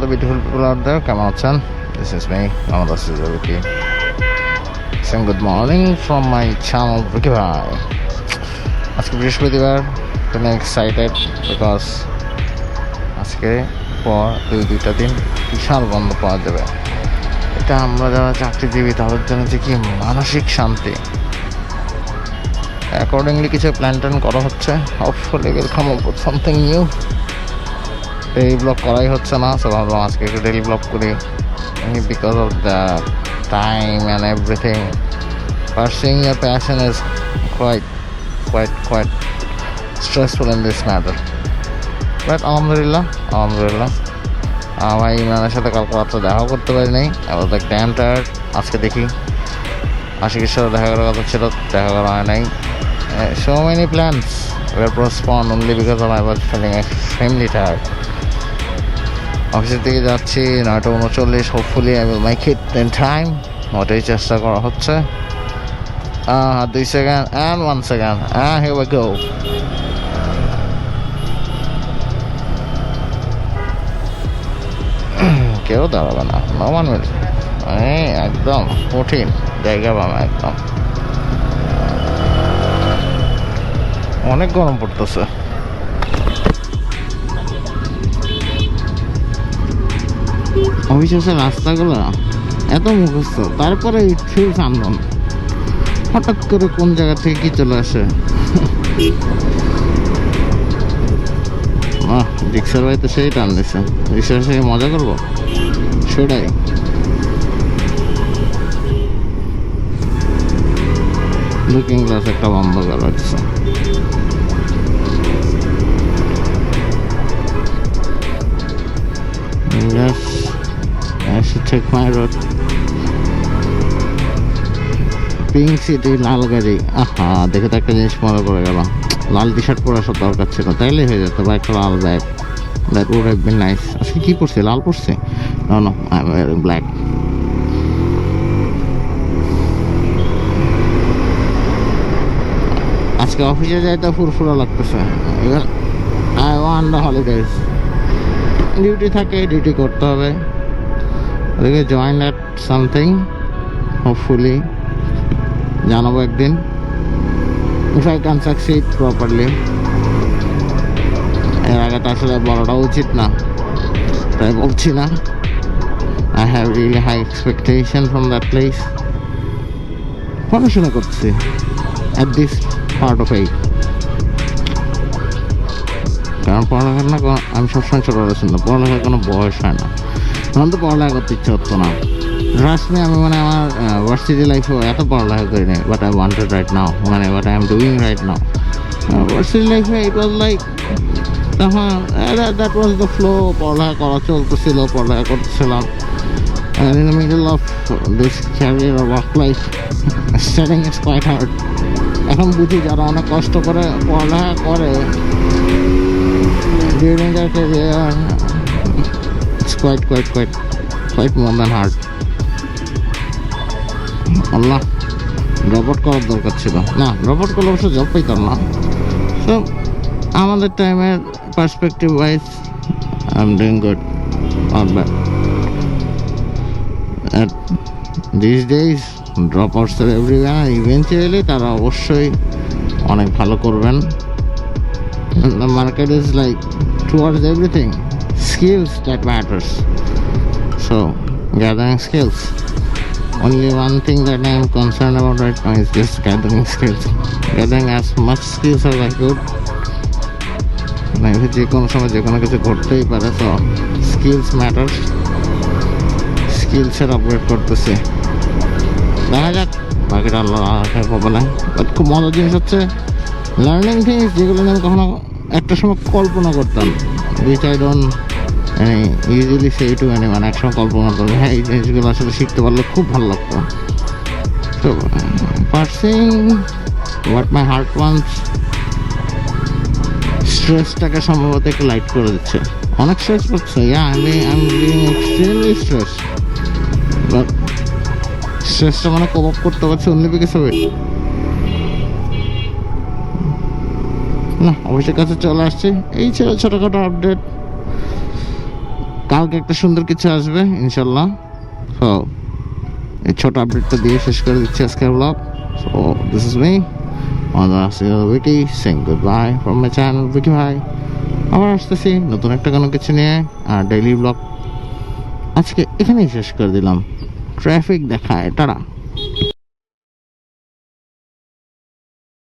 the beautiful people out there. Come on, son. This is me, Ramadas Suzuki. Saying good morning from my channel, Vicky Bhai. আজকে বৃহস্পতিবার, খুবই excited because আজকে পর দুইটা দিন বিশাল বন্ধ পাওয়া যাবে। এটা আমরা যারা চাকরিজীবী তাদের জন্য যে কি মানসিক শান্তি। অ্যাকর্ডিংলি কিছু প্ল্যান করা হচ্ছে। Hopefully will come up with something new. Daily blog করাই হচ্ছে না, সো ভাবলাম আজকে একটু ডেইলি ব্লগ করি because of the time and everything. Pursuing your passion is quite stressful in this matter. But alhamdulillah ভাই ইমরানের সাথে কালকে রাত্রে দেখাও করতে পারি নাই। I was like damn tired. আজকে দেখি আশিকের সাথে দেখা করার কথা ছিল, দেখা করা হয় নাই। So many plans were postponed only because of I was feeling extremely tired. অফিসের দিকে যাচ্ছি 9:39। Hopefully I will make it in time. ওটাই চেষ্টা করা হচ্ছে। 2 second and 1 second and here we go. কেউ দাঁড়াবে না, no one will. একদম কঠিন জায়গা বাবা, একদম অনেক গরম পড়তেছে। অবিশ্বাসের রাস্তাগুলো এত মুখস্থ, তারপরে ফিল আন্দোলন হঠাৎ করে কোন জায়গা থেকে কি চলে আসে। রিক্সার ভাই তো সেই টান দিছে, রিক্সার সাথে মজা করবো সেটাই। লুকিং গ্লাস একটা বন্ধ করা হচ্ছে। Yes, I should take my road. Pink city, লাল গাড়ি। দেখে তো একটা জিনিস মনে পড়ে গেল, লাল টি শার্ট পরে আসার দরকার ছিল, তাইলে হয়ে যেত। বা একটা লাল bag, that would have been nice. আজকে কি পড়ছে? লাল পড়ছে? No I am wearing black. আজকে অফিসে যাইতে ফুরফুরা লাগতেছে। I want the holidays. Duty থাকে, ডিউটি করতে হবে। ওদিকে জয়েন অ্যাট সামথিং, হোপফুলি জানাবো একদিন। If I can succeed properly. এর আগে তো আসলে বলাটা উচিত না, তাই বলছি না। I have really high expectation from that place. পড়াশোনা করছি অ্যাট দিস পার্ট অফ এই, কারণ পড়ালেখার না আমি সবসময় ছোটো না, পড়ালেখার কোনো বয়স হয় না। আমার তো পড়ালেখা করতে ইচ্ছা হতো না। ট্রাস্ট মি, আমি মানে আমার ভার্সিটি লাইফেও এত পড়ালেখা করি নাই। But I wanted right now, মানে but I am doing right now. Varsity লাইফে ইট ওয়াজ লাইক, তখন দ্যাট ওয়াজ দ্য ফ্লো। পড়ালেখা করা চলতেছিল, পড়ালেখা করতেছিলাম। And in the middle of this career or work life, studying is quite hard. এখন বুঝি যারা অনেক কষ্ট করে পড়ালেখা করে during their career, it's quite more than hard. Allah, drop out করার দরকার ছিল না। ড্রপ আউট করলে অবশ্য জব পাইতাম না। সো আমাদের টাইমের perspective wise I am doing good, not bad. At these days dropouts are everywhere. Eventually তারা অবশ্যই অনেক ভালো করবেন। The market is like towards everything. Skills that matters. So gathering skills. Only one thing that I am concerned about right now is just gathering skills. Gathering as much skills as I could. যে কোনো সময় যে কোনো কিছু ঘটতেই পারে, তো skills matters. স্কিলসের upgrade করতেছে, দেখা যাক বাকিটা আল্লাহ পাবে না। বাট খুব মজার জিনিস হচ্ছে লার্নিং থিংস, যেগুলো আমি কখনো একটা সময় কল্পনা করতাম, which I don't usually say two anyone. একসময় কল্পনা করতাম, হ্যাঁ এই জিনিসগুলো আসলে শিখতে পারলে খুব ভালো লাগতো। তো পারসিং হোয়াট মাই হার্ট ওয়ান্টস, স্ট্রেসটাকে সম্ভবত একটু লাইট করে দিচ্ছে। অনেক স্ট্রেস করছে, আমি এক্সট্রিমলি স্ট্রেস, বাট স্ট্রেসটা মানে কোপ আপ করতে পারছি অনলি বিকজ অফ ইট। না, অফিসের কাছে চলে আসছি। এই ছিল ছোটোখাটো আপডেট। কালকে একটা সুন্দর কিছু আসবে ইনশাল্লাহ। সো এই ছোট আপডেটটা দিয়ে শেষ করে দিচ্ছি আজকের blog. So this is me on the Vicky saying goodbye from my channel Vicky ভাই। আবার আসতেছি নতুন একটা কোনো কিছু নিয়ে। আর ডেইলি ব্লগ আজকে এখানেই শেষ করে দিলাম। ট্রাফিক দেখায়, টাটা।